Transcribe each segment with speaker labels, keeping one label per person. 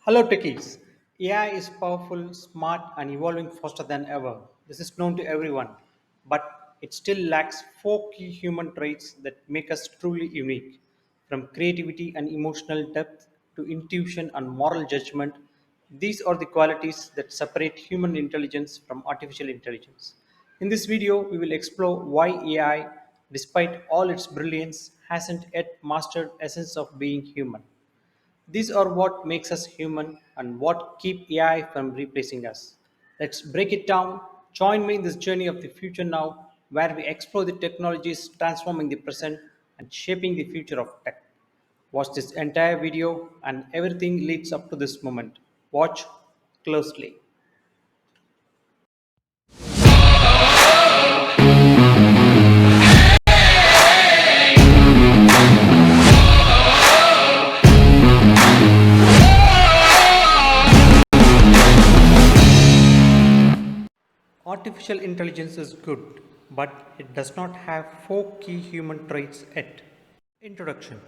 Speaker 1: Hello techies. AI is powerful, smart, and evolving faster than ever. This is known to everyone, but it still lacks four key human traits that make us truly unique. From creativity and emotional depth to intuition and moral judgment, these are the qualities that separate human intelligence from artificial intelligence. In this video, we will explore why AI, despite all its brilliance, hasn't yet mastered essence of being human. These are what makes us human and what keep AI from replacing us. Let's break it down. Join me in this journey of the future now, where we explore the technologies transforming the present and shaping the future of tech. Watch this entire video and everything leads up to this moment. Watch closely. Artificial intelligence is good, but it does not have four key human traits yet. Introduction.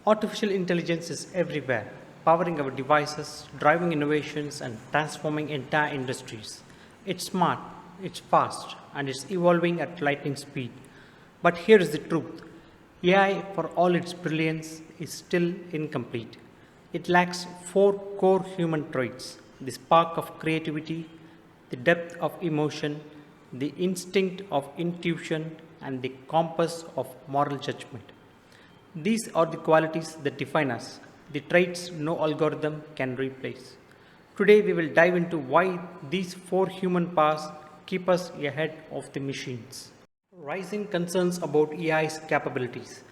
Speaker 1: Artificial intelligence is everywhere, powering our devices, driving innovations, and transforming entire industries. It's smart, it's fast, and it's evolving at lightning speed. But here is the truth: AI, for all its brilliance, is still incomplete. It lacks four core human traits: the spark of creativity, the depth of emotion, the instinct of intuition, and the compass of moral judgment. These are the qualities that define us, the traits no algorithm can replace. Today, we will dive into why these four human powers keep us ahead of the machines. Rising concerns about AI's capabilities.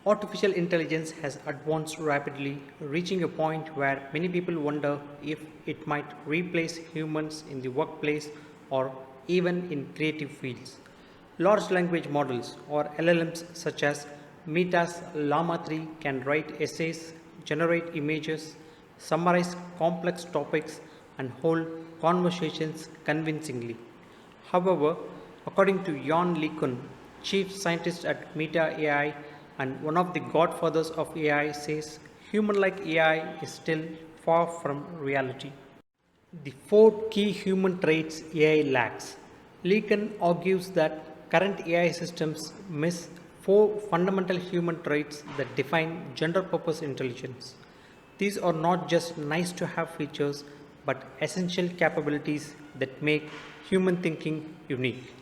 Speaker 1: Artificial intelligence has advanced rapidly, reaching a point where many people wonder if it might replace humans in the workplace or even in creative fields. Large language models or LLMs such as Meta's Llama 3 can write essays, generate images, summarize complex topics, and hold conversations convincingly. However, according to Jan LeCun, chief scientist at Meta AI and one of the godfathers of AI, says human-like AI is still far from reality. The four key human traits AI lacks. LeCun argues that current AI systems miss four fundamental human traits that define general purpose intelligence. These are not just nice to have features but essential capabilities that make human thinking unique.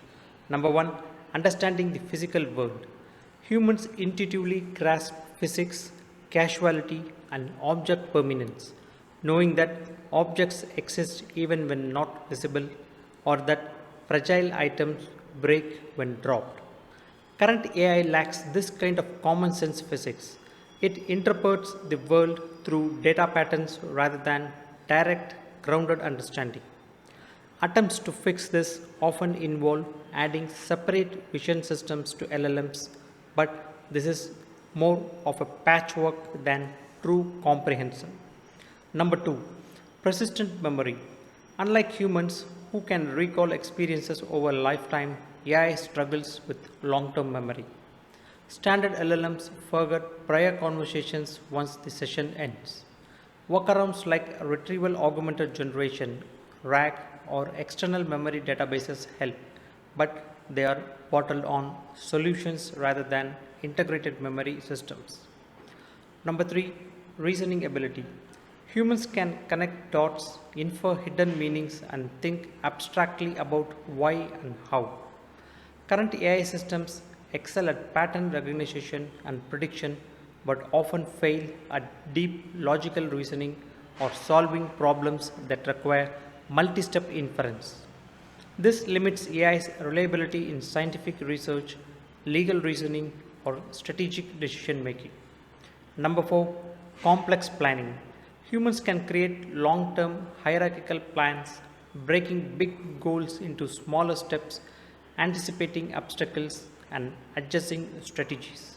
Speaker 1: Number one, understanding the physical world. Humans intuitively grasp physics, causality, and object permanence, knowing that objects exist even when not visible or that fragile items break when dropped. Current AI lacks this kind of common sense physics. It interprets the world through data patterns rather than direct, grounded understanding. Attempts to fix this often involve adding separate vision systems to LLMs, but this is more of a patchwork than true comprehension. Number two, persistent memory. Unlike humans who can recall experiences over a lifetime, AI struggles with long term memory. Standard LLMs forget prior conversations once the session ends. Workarounds like retrieval augmented generation, RAG, or external memory databases help, but they are bottled on solutions rather than integrated memory systems. Number three, reasoning ability. Humans can connect dots, infer hidden meanings, and think abstractly about why and how. Current AI systems excel at pattern recognition and prediction, but often fail at deep logical reasoning or solving problems that require multi step inference. This limits AI's reliability in scientific research, legal reasoning, or strategic decision making. Number four, complex planning. Humans can create long term hierarchical plans, breaking big goals into smaller steps, anticipating obstacles, and adjusting strategies.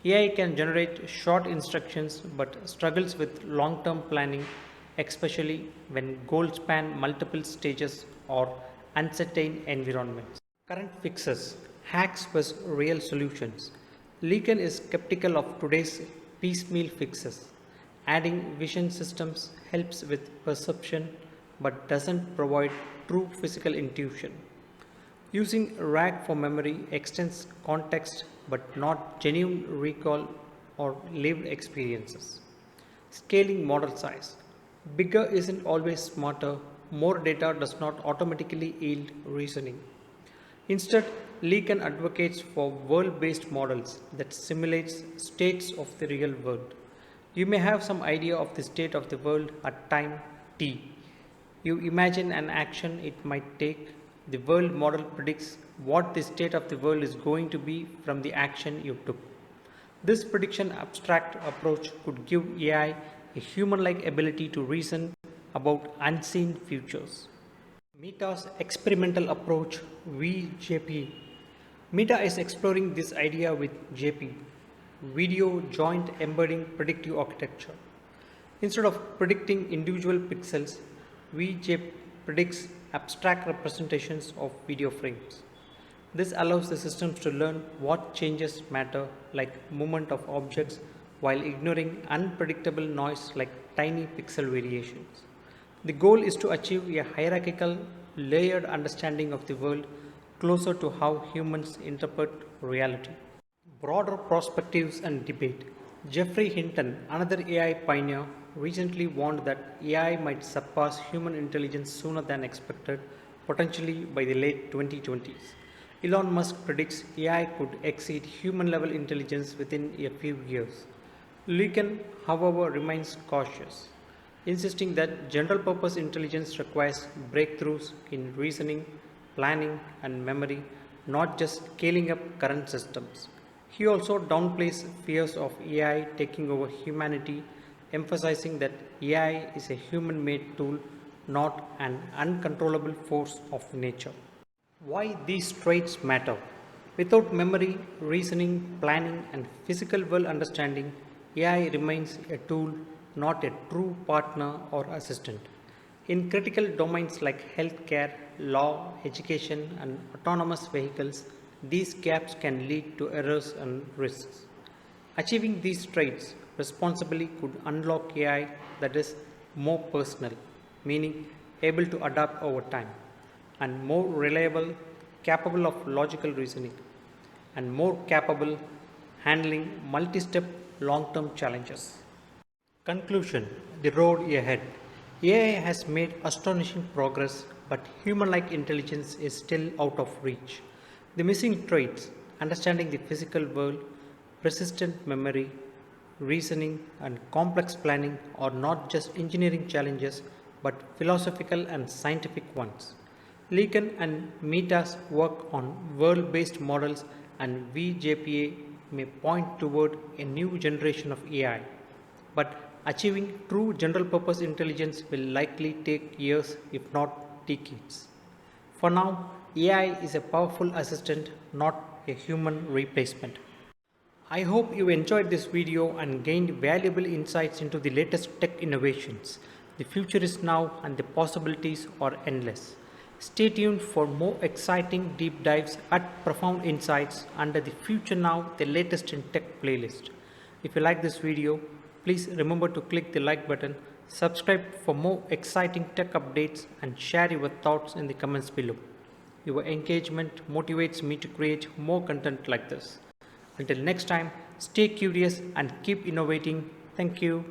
Speaker 1: AI can generate short instructions but struggles with long term planning, especially when goals span multiple stages or uncertain environments. Current fixes, hacks versus real solutions. Leakin is skeptical of today's piecemeal fixes. Adding vision systems helps with perception but doesn't provide true physical intuition. Using RAG for memory extends context but not genuine recall or lived experiences. Scaling model size. Bigger isn't always smarter, more data does not automatically yield reasoning. Instead, Lee can advocates for world-based models that simulates states of the real world. You may have some idea of the state of the world at time t. You imagine an action it might take. The world model predicts what the state of the world is going to be from the action you took. This prediction abstract approach could give AI a human-like ability to reason about unseen futures. Meta's experimental approach VJP. Meta is exploring this idea with JP, Video Joint Embedding Predictive Architecture. Instead of predicting individual pixels, VJP predicts abstract representations of video frames. This allows the systems to learn what changes matter, like movement of objects, while ignoring unpredictable noise like tiny pixel variations. The goal is to achieve a hierarchical, layered understanding of the world closer to how humans interpret reality. Broader perspectives and debate. Jeffrey Hinton, another AI pioneer, recently warned that AI might surpass human intelligence sooner than expected, potentially by the late 2020s. Elon Musk predicts AI could exceed human level intelligence within a few years. Lincoln, however, remains cautious, insisting that general purpose intelligence requires breakthroughs in reasoning, planning, and memory, not just scaling up current systems. He also downplays fears of AI taking over humanity, emphasizing that AI is a human made tool, not an uncontrollable force of nature. Why these traits matter. Without memory, reasoning, planning, and physical world understanding, AI remains a tool, not a true partner or assistant. In critical domains like healthcare, law, education, and autonomous vehicles, these gaps can lead to errors and risks. Achieving these traits responsibly could unlock AI that is more personal, meaning able to adapt over time, and more reliable, capable of logical reasoning, and more capable handling multi-step long-term challenges. Conclusion. The road ahead. AI has made astonishing progress, but human-like intelligence is still out of reach. The missing traits, understanding the physical world, persistent memory, reasoning, and complex planning, are not just engineering challenges but philosophical and scientific ones. Lincoln and Meta's work on world-based models and VJPA may point toward a new generation of AI, but achieving true general-purpose intelligence will likely take years, if not decades. For now, AI is a powerful assistant, not a human replacement. I hope you enjoyed this video and gained valuable insights into the latest tech innovations. The future is now and the possibilities are endless. Stay tuned for more exciting deep dives at Profound Insights under the Future Now, the latest in tech playlist. If you like this video, please remember to click the like button, subscribe for more exciting tech updates, and share your thoughts in the comments below. Your engagement motivates me to create more content like this. Until next time, stay curious and keep innovating. Thank you.